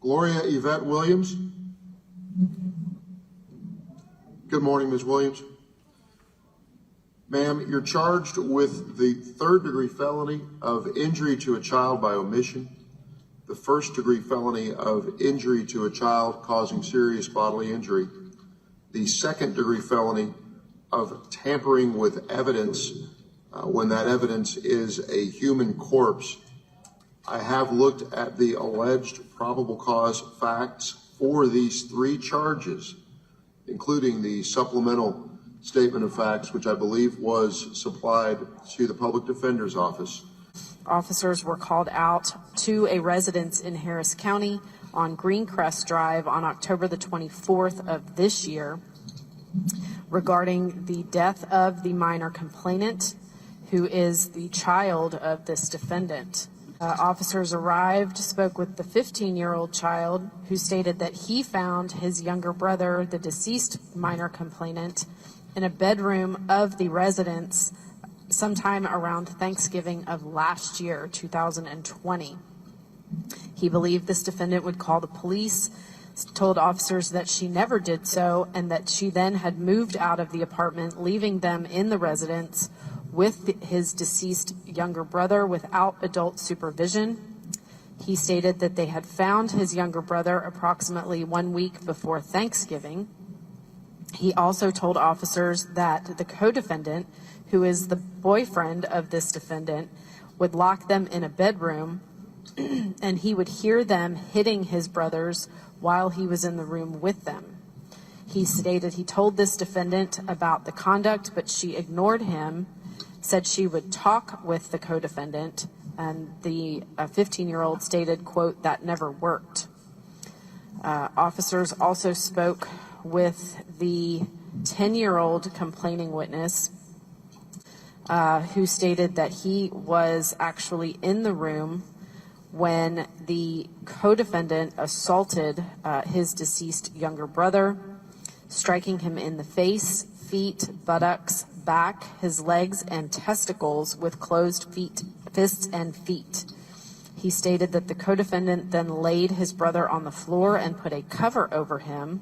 Gloria Yvette Williams. Good morning, Ms. Williams. Ma'am, you're charged with the third-degree felony of injury to a child by omission, the first-degree felony of injury to a child causing serious bodily injury, the second-degree felony of tampering with evidence when that evidence is a human corpse. I have looked at the alleged probable cause facts for these three charges, including the supplemental statement of facts, which I believe was supplied to the public defender's office. Officers were called out to a residence in Harris County on Greencrest Drive on October the 24th of this year regarding the death of the minor complainant, who is the child of this defendant. Officers arrived, spoke with the 15-year-old child, who stated that he found his younger brother, the deceased minor complainant, in a bedroom of the residence sometime around Thanksgiving of last year, 2020. He believed this defendant would call the police, told officers that she never did so, and that she then had moved out of the apartment, leaving them in the residence with his deceased younger brother without adult supervision. He stated that they had found his younger brother approximately 1 week before Thanksgiving. He also told officers that the co-defendant, who is the boyfriend of this defendant, would lock them in a bedroom and he would hear them hitting his brothers while he was in the room with them. He stated he told this defendant about the conduct, but she ignored him, said she would talk with the co-defendant, and the 15-year-old stated, quote, "that never worked." Officers also spoke with the 10-year-old complaining witness, who stated that he was actually in the room when the co-defendant assaulted his deceased younger brother, striking him in the face, feet, buttocks, back, his legs, and testicles with closed fists and feet. He stated that the co-defendant then laid his brother on the floor and put a cover over him,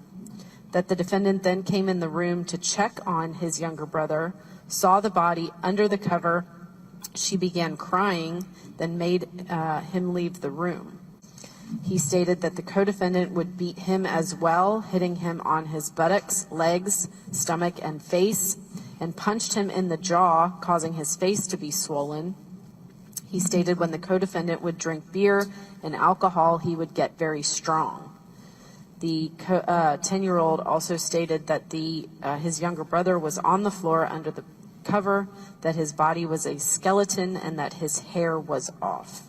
that the defendant then came in the room to check on his younger brother, saw the body under the cover. She began crying, then made him leave the room. He stated that the co-defendant would beat him as well, hitting him on his buttocks, legs, stomach, and face, and punched him in the jaw, causing his face to be swollen. He stated when the co-defendant would drink beer and alcohol, he would get very strong. The 10-year-old also stated that his younger brother was on the floor under the cover, that his body was a skeleton, and that his hair was off.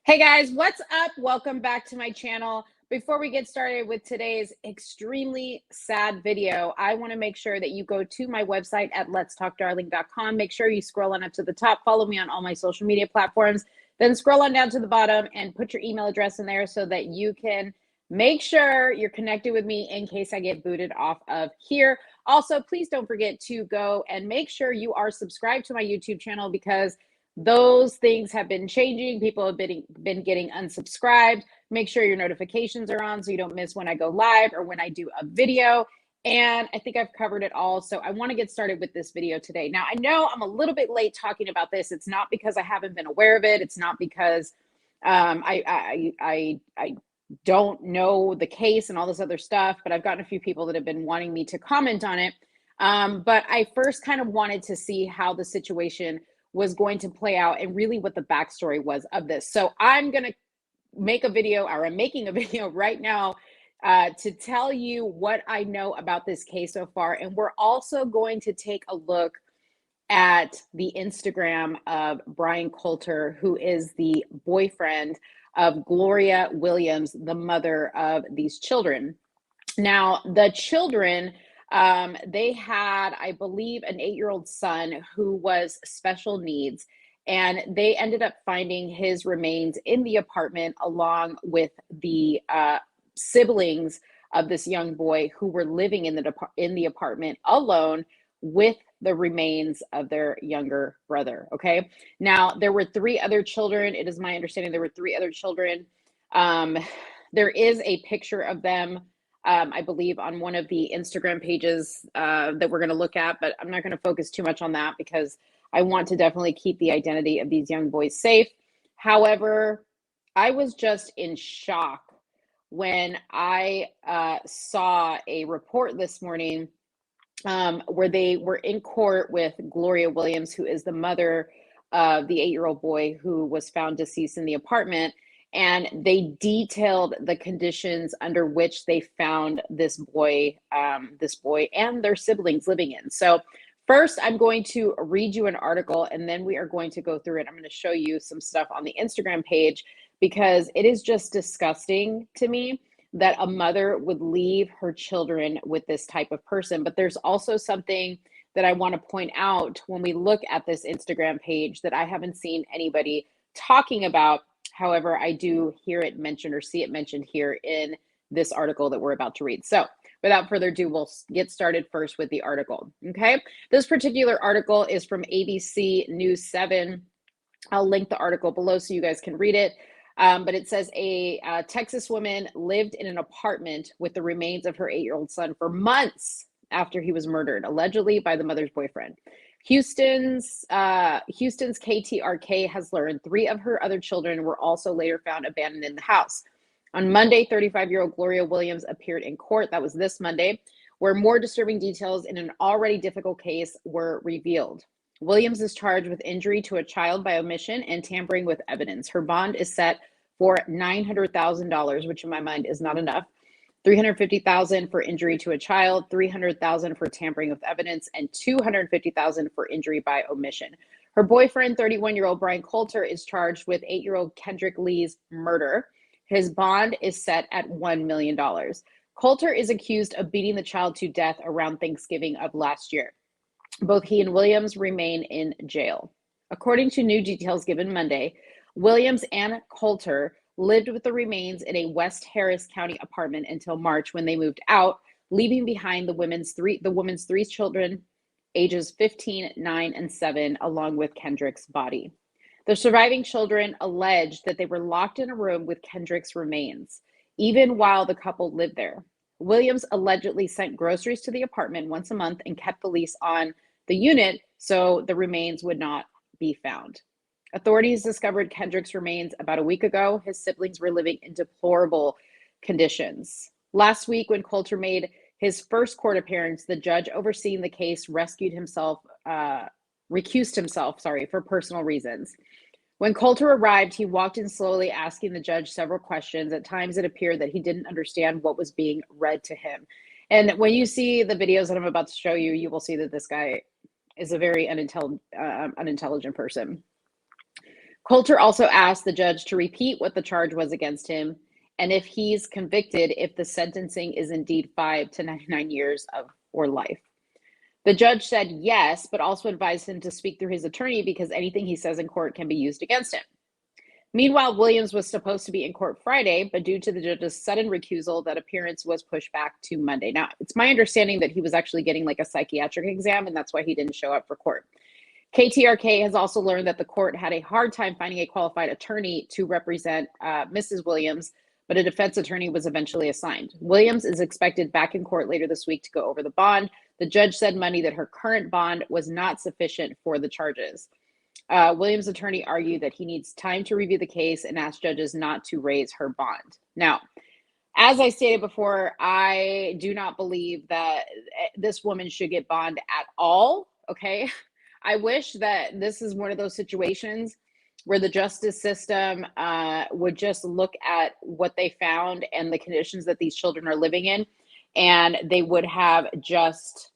Hey guys, what's up? Welcome back to my channel. Before we get started with today's extremely sad video, I want to make sure that you go to my website at letstalkdarling.com. Make sure you scroll on up to the top, follow me on all my social media platforms, then scroll on down to the bottom and put your email address in there so that you can make sure you're connected with me in case I get booted off of here. Also, please don't forget to go and make sure you are subscribed to my YouTube channel, because those things have been changing. People have been getting unsubscribed. Make sure your notifications are on so you don't miss when I go live or when I do a video. And I think I've covered it all. So I want to get started with this video today. Now, I know I'm a little bit late talking about this. It's not because I haven't been aware of it. It's not because I don't know the case and all this other stuff, but I've gotten a few people that have been wanting me to comment on it. But I first kind of wanted to see how the situation was going to play out and really what the backstory was of this. So I'm going to make a video, or I'm making a video right now to tell you what I know about this case so far. And we're also going to take a look at the Instagram of Brian Coulter, who is the boyfriend of Gloria Williams, the mother of these children. Now, the children, they had, I believe, an 8-year-old son who was special needs, and they ended up finding his remains in the apartment along with the siblings of this young boy who were living in the apartment alone with the remains of their younger brother. Okay. Now, there were 3 other children. It is my understanding there were 3 other children. There is a picture of them, I believe, on one of the Instagram pages that we're going to look at, but I'm not going to focus too much on that because I want to definitely keep the identity of these young boys safe. However, I was just in shock when I saw a report this morning where they were in court with Gloria Williams, who is the mother of the 8-year-old boy who was found deceased in the apartment. And they detailed the conditions under which they found this boy and their siblings living in. So first, I'm going to read you an article, and then we are going to go through it. I'm going to show you some stuff on the Instagram page because it is just disgusting to me that a mother would leave her children with this type of person. But there's also something that I want to point out when we look at this Instagram page that I haven't seen anybody talking about. However, I do hear it mentioned or see it mentioned here in this article that we're about to read. So without further ado, we'll get started first with the article. Okay. This particular article is from ABC News 7. I'll link the article below so you guys can read it. But it says a Texas woman lived in an apartment with the remains of her 8-year-old son for months after he was murdered, allegedly by the mother's boyfriend. Houston's KTRK has learned 3 of her other children were also later found abandoned in the house. On Monday, 35-year-old Gloria Williams appeared in court. That was this Monday, where more disturbing details in an already difficult case were revealed. Williams is charged with injury to a child by omission and tampering with evidence. Her bond is set for $900,000, which in my mind is not enough. $350,000 for injury to a child, $300,000 for tampering with evidence, and $250,000 for injury by omission. Her boyfriend, 31-year-old Brian Coulter, is charged with 8-year-old Kendrick Lee's murder. His bond is set at $1 million. Coulter is accused of beating the child to death around Thanksgiving of last year. Both he and Williams remain in jail. According to new details given Monday, Williams and Coulter lived with the remains in a West Harris County apartment until March when they moved out, leaving behind the woman's 3 children, ages 15, 9, and 7, along with Kendrick's body. The surviving children alleged that they were locked in a room with Kendrick's remains, even while the couple lived there. Williams allegedly sent groceries to the apartment once a month and kept the lease on the unit so the remains would not be found. Authorities discovered Kendrick's remains about a week ago. His siblings were living in deplorable conditions. Last week, when Coulter made his first court appearance, the judge overseeing the case recused himself, for personal reasons. When Coulter arrived, he walked in slowly, asking the judge several questions. At times, it appeared that he didn't understand what was being read to him. And when you see the videos that I'm about to show you, you will see that this guy is a very unintelligent person. Coulter also asked the judge to repeat what the charge was against him, and if he's convicted, if the sentencing is indeed 5 to 99 years or life. The judge said yes, but also advised him to speak through his attorney because anything he says in court can be used against him. Meanwhile, Williams was supposed to be in court Friday, but due to the judge's sudden recusal, that appearance was pushed back to Monday. Now, it's my understanding that he was actually getting like a psychiatric exam, and that's why he didn't show up for court. KTRK has also learned that the court had a hard time finding a qualified attorney to represent Mrs. Williams, but a defense attorney was eventually assigned. Williams is expected back in court later this week to go over the bond. The judge said Monday that her current bond was not sufficient for the charges. Williams' attorney argued that he needs time to review the case and asked judges not to raise her bond. Now, as I stated before, I do not believe that this woman should get bond at all, okay? I wish that this is one of those situations where the justice system would just look at what they found and the conditions that these children are living in, and they would have just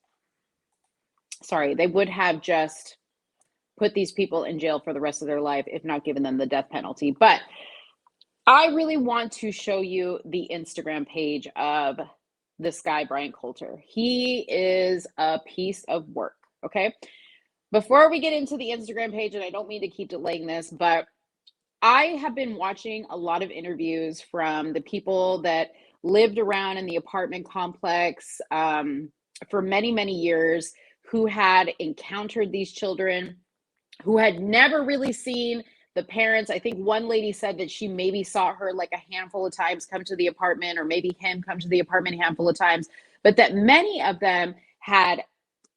put these people in jail for the rest of their life, if not given them the death penalty. But I really want to show you the Instagram page of this guy, Brian Coulter. He is a piece of work, okay? Before we get into the Instagram page, and I don't mean to keep delaying this, but I have been watching a lot of interviews from the people that lived around in the apartment complex for many, many years, who had encountered these children, who had never really seen the parents. I think one lady said that she maybe saw her like a handful of times come to the apartment, or maybe him come to the apartment a handful of times, but that many of them had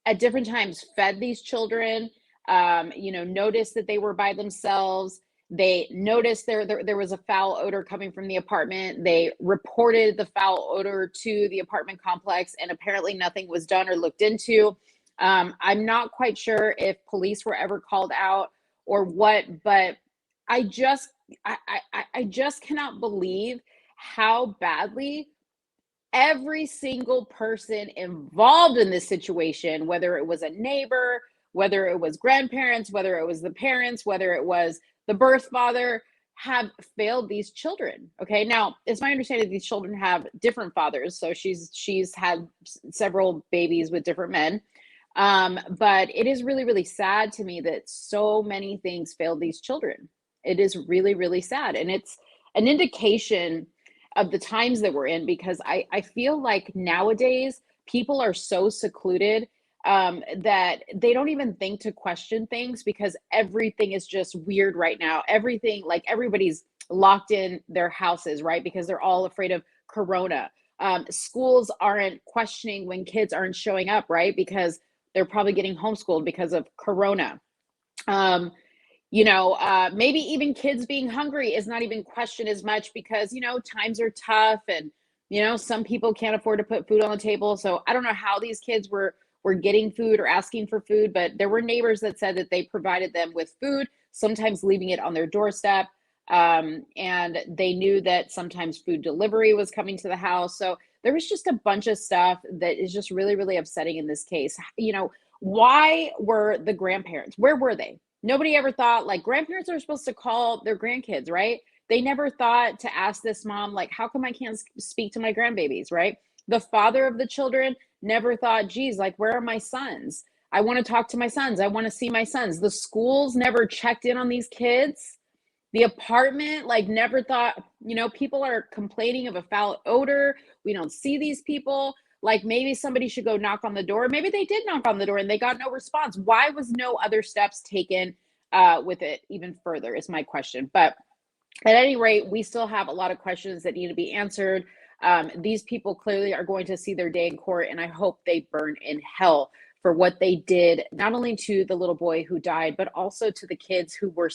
at different times fed these children, noticed that they were by themselves. They noticed there was a foul odor coming from the apartment. They reported the foul odor to the apartment complex, and apparently nothing was done or looked into. I'm not quite sure if police were ever called out or what, but I just cannot believe how badly every single person involved in this situation, whether it was a neighbor, whether it was grandparents, whether it was the parents, whether it was the birth father, have failed these children. Okay, now it's my understanding these children have different fathers, so she's had several babies with different men. But it is really, really sad to me that so many things failed these children. It is really, really sad, and it's an indication of the times that we're in, because I feel like nowadays people are so secluded that they don't even think to question things, because everything is just weird right now. Everything, like, everybody's locked in their houses, right? Because they're all afraid of corona. Schools aren't questioning when kids aren't showing up, right? Because they're probably getting homeschooled because of corona. Maybe even kids being hungry is not even questioned as much, because, times are tough, and, some people can't afford to put food on the table. So I don't know how these kids were getting food or asking for food, but there were neighbors that said that they provided them with food, sometimes leaving it on their doorstep. And they knew that sometimes food delivery was coming to the house. So there was just a bunch of stuff that is just really, really upsetting in this case. Why were the grandparents, where were they? Nobody ever thought, like, grandparents are supposed to call their grandkids, right? They never thought to ask this mom, like, how come I can't speak to my grandbabies, right? The father of the children never thought, geez, like, where are my sons? I want to talk to my sons. I want to see my sons. The schools never checked in on these kids. The apartment, like, never thought, people are complaining of a foul odor. We don't see these people. Like, maybe somebody should go knock on the door. Maybe they did knock on the door and they got no response. Why was no other steps taken with it even further is my question. But at any rate, we still have a lot of questions that need to be answered. These people clearly are going to see their day in court, and I hope they burn in hell for what they did, not only to the little boy who died, but also to the kids who were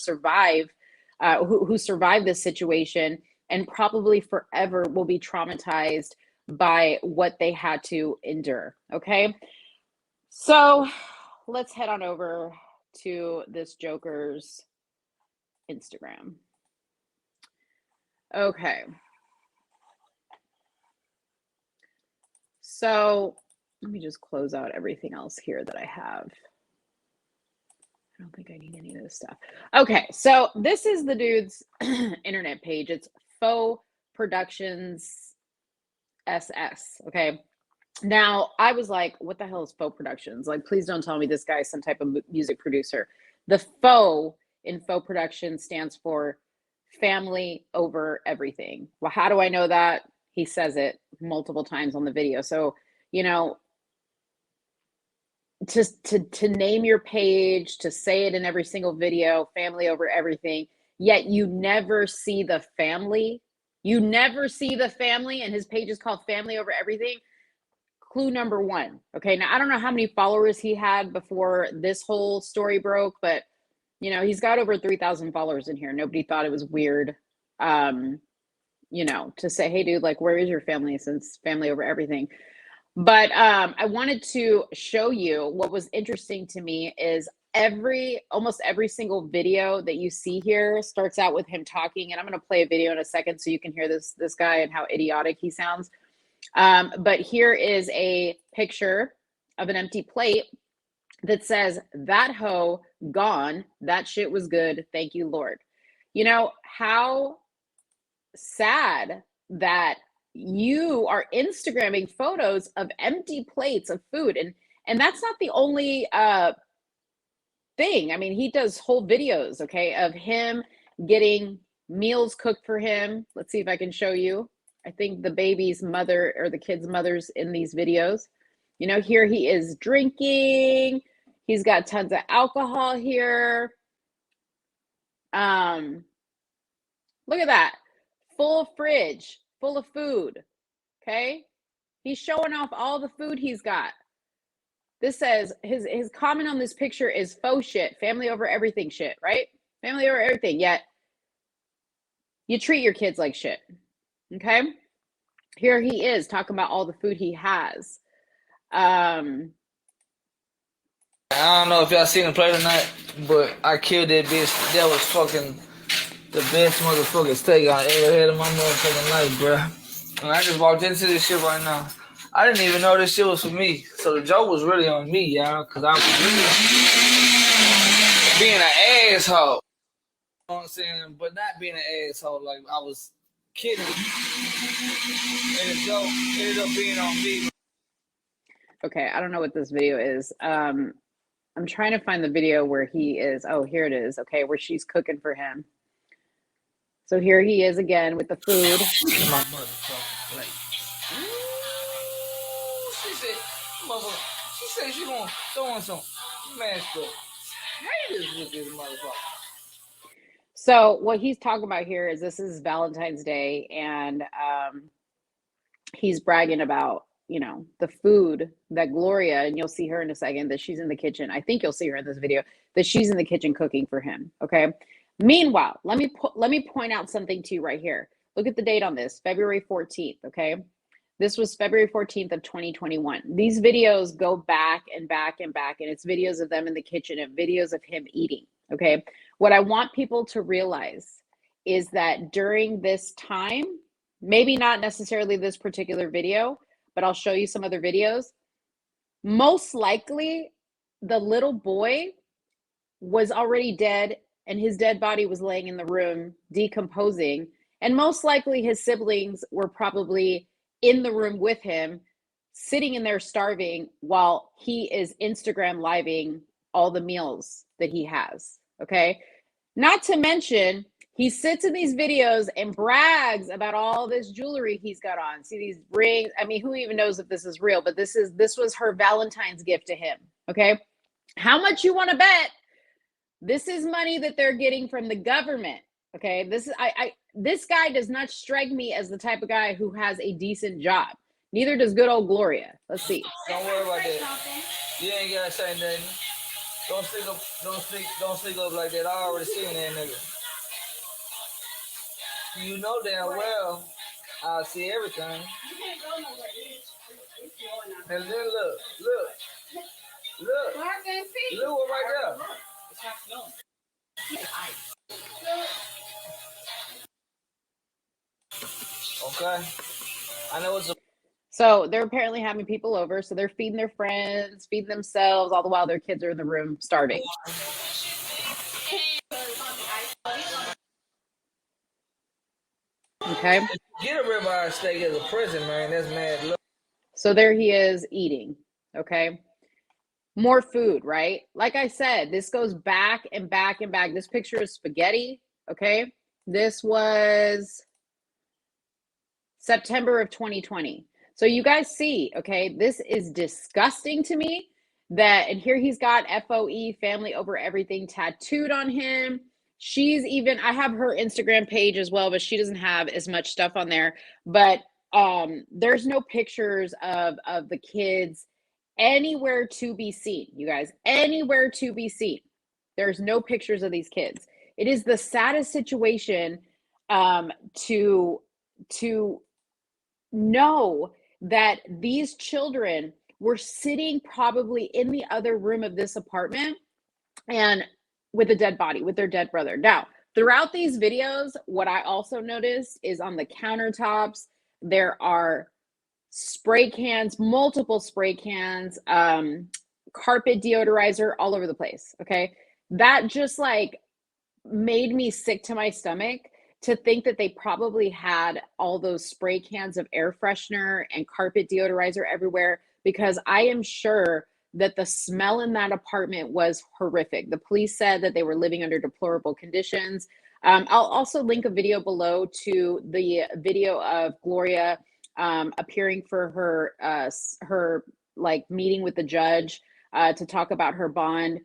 who survived this situation, and probably forever will be traumatized by what they had to endure. Okay, so let's head on over to this Joker's Instagram. Okay, so let me just close out everything else here that I have. I don't think I need any of this stuff. Okay, so this is the dude's internet page. It's Faux Productions SS. Okay, now I was like, what the hell is Faux Productions? Like, please don't tell me this guy is some type of music producer. The faux in Faux Productions stands for family over everything. Well, how do I know that? He says it multiple times on the video. So, to name your page, to say it in every single video, family over everything, yet you never see the family. You never see the family, and his page is called Family Over Everything. Clue number one. Okay, now I don't know how many followers he had before this whole story broke, but he's got over 3,000 followers in here. Nobody thought it was weird, to say, hey, dude, like, where is your family, since family over everything? But I wanted to show you what was interesting to me is almost every single video that you see here starts out with him talking. And I'm going to play a video in a second so you can hear this guy and how idiotic he sounds. But here is a picture of an empty plate that says, "That hoe gone. That shit was good. Thank you, Lord." How sad that you are Instagramming photos of empty plates of food. And that's not the only thing. I mean, he does whole videos, okay, of him getting meals cooked for him. Let's see if I can show you. I think the baby's mother or the kid's mother's in these videos. You know, here he is drinking. He's got tons of alcohol here. Look at that. Full fridge, full of food. Okay? He's showing off all the food he's got. This says his comment on this picture is faux shit, family over everything shit, right? Family over everything. Yet you treat your kids like shit. Okay? Here he is talking about all the food he has. I don't know if y'all seen him play tonight, but I killed that bitch. That was fucking the best motherfucking steak I ever had in my motherfucking life, bruh. And I just walked into this shit right now. I didn't even know this shit was for me. So the joke was really on me, y'all, because I was really being an asshole. You know what I'm saying? But not being an asshole. Like, I was kidding. And the joke ended up being on me. Okay, I don't know what this video is. I'm trying to find the video where he is. Oh, here it is. Okay, where she's cooking for him. So here he is again with the food. My motherfucking plate. She said she gonna throw on some mashed potatoes with this motherfucker. So what he's talking about here is this is Valentine's Day, and he's bragging about, you know, the food that Gloria, and you'll see her in a second, that she's in the kitchen. I think you'll see her in this video, that she's in the kitchen cooking for him. Okay. Meanwhile, let me point out something to you right here. Look at the date on this, February 14th. Okay. This was February 14th of 2021. These videos go back and back and back, and it's videos of them in the kitchen and videos of him eating. Okay. What I want people to realize is that during this time, maybe not necessarily this particular video, but I'll show you some other videos. Most likely, the little boy was already dead, and his dead body was laying in the room decomposing. And most likely, his siblings were probably in the room with him, sitting in there starving while he is Instagram living all the meals that he has. Okay. Not to mention, he sits in these videos and brags about all this jewelry he's got on. See these rings? I mean, who even knows if this is real, but this was her Valentine's gift to him. Okay. How much you want to bet? This is money that they're getting from the government. Okay. This guy does not strike me as the type of guy who has a decent job. Neither does good old Gloria. Let's see. Don't worry about that. You ain't gotta say nothing. Don't sneak up like that. I already seen that nigga. You know damn well I see everything. You can't go nowhere. And then look. Look what right there. Okay. I know it's a So they're apparently having people over. So they're feeding their friends, feeding themselves, all the while their kids are in the room starving. Okay. Get a ribeye steak as a present, man. That's mad. Look. So there he is eating. Okay. More food, right? Like I said, this goes back and back and back. This picture is spaghetti. Okay. This was September of 2020. So you guys see, okay, this is disgusting to me that, and here he's got FOE, family over everything, tattooed on him. She's even, I have her Instagram page as well, but she doesn't have as much stuff on there. But there's no pictures of the kids anywhere to be seen, you guys, anywhere to be seen. There's no pictures of these kids. It is the saddest situation to know that these children were sitting probably in the other room of this apartment and with a dead body, with their dead brother. Now, throughout these videos, what I also noticed is on the countertops, there are spray cans, multiple spray cans, carpet deodorizer all over the place. Okay. That just like made me sick to my stomach to think that they probably had all those spray cans of air freshener and carpet deodorizer everywhere, because I am sure that the smell in that apartment was horrific. The police said that they were living under deplorable conditions. I'll also link a video below to the video of Gloria appearing for her like meeting with the judge to talk about her bond.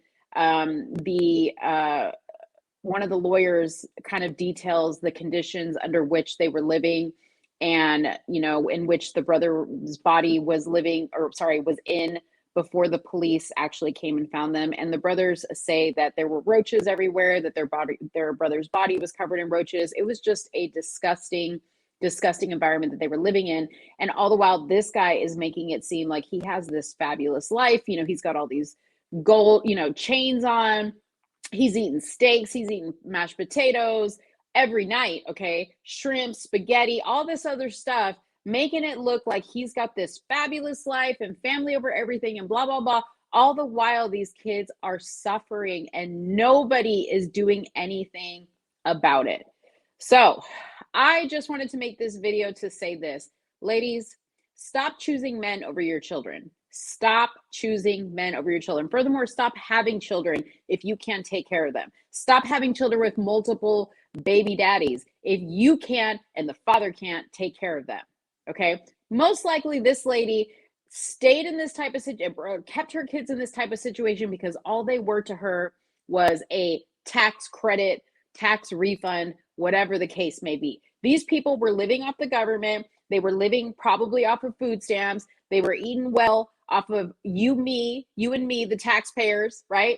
One of the lawyers kind of details the conditions under which they were living, and in which the brother's body was in before the police actually came and found them. And the brothers say that there were roaches everywhere, that their brother's body was covered in roaches. It was just a disgusting environment that they were living in. And all the while, this guy is making it seem like he has this fabulous life. He's got all these gold, chains on. He's eating steaks, he's eating mashed potatoes every night, okay? Shrimp, spaghetti, all this other stuff, making it look like he's got this fabulous life and family over everything and blah, blah, blah. All the while, these kids are suffering and nobody is doing anything about it. So I just wanted to make this video to say this. Ladies, stop choosing men over your children. Stop choosing men over your children. Furthermore, stop having children if you can't take care of them. Stop having children with multiple baby daddies if you can't and the father can't take care of them. Okay? Most likely this lady stayed in this type of situation, kept her kids in this type of situation because all they were to her was a tax credit, tax refund, whatever the case may be. These people were living off the government. They were living probably off of food stamps. They were eating well off of you and me, the taxpayers, right?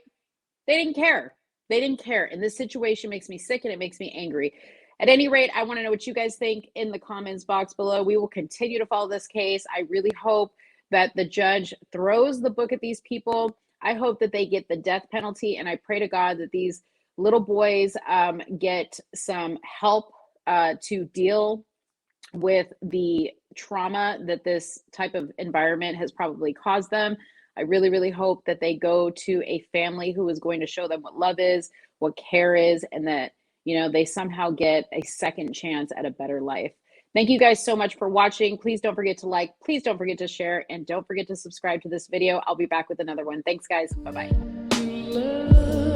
They didn't care. They didn't care. And this situation makes me sick and it makes me angry. At any rate, I want to know what you guys think in the comments box below. We will continue to follow this case. I really hope that the judge throws the book at these people. I hope that they get the death penalty. And I pray to God that these little boys get some help to deal with the trauma that this type of environment has probably caused them. I really, really hope that they go to a family who is going to show them what love is, what care is, and that, they somehow get a second chance at a better life. Thank you guys so much for watching. Please don't forget to like, please don't forget to share, and don't forget to subscribe to this video. I'll be back with another one. Thanks, guys. Bye-bye.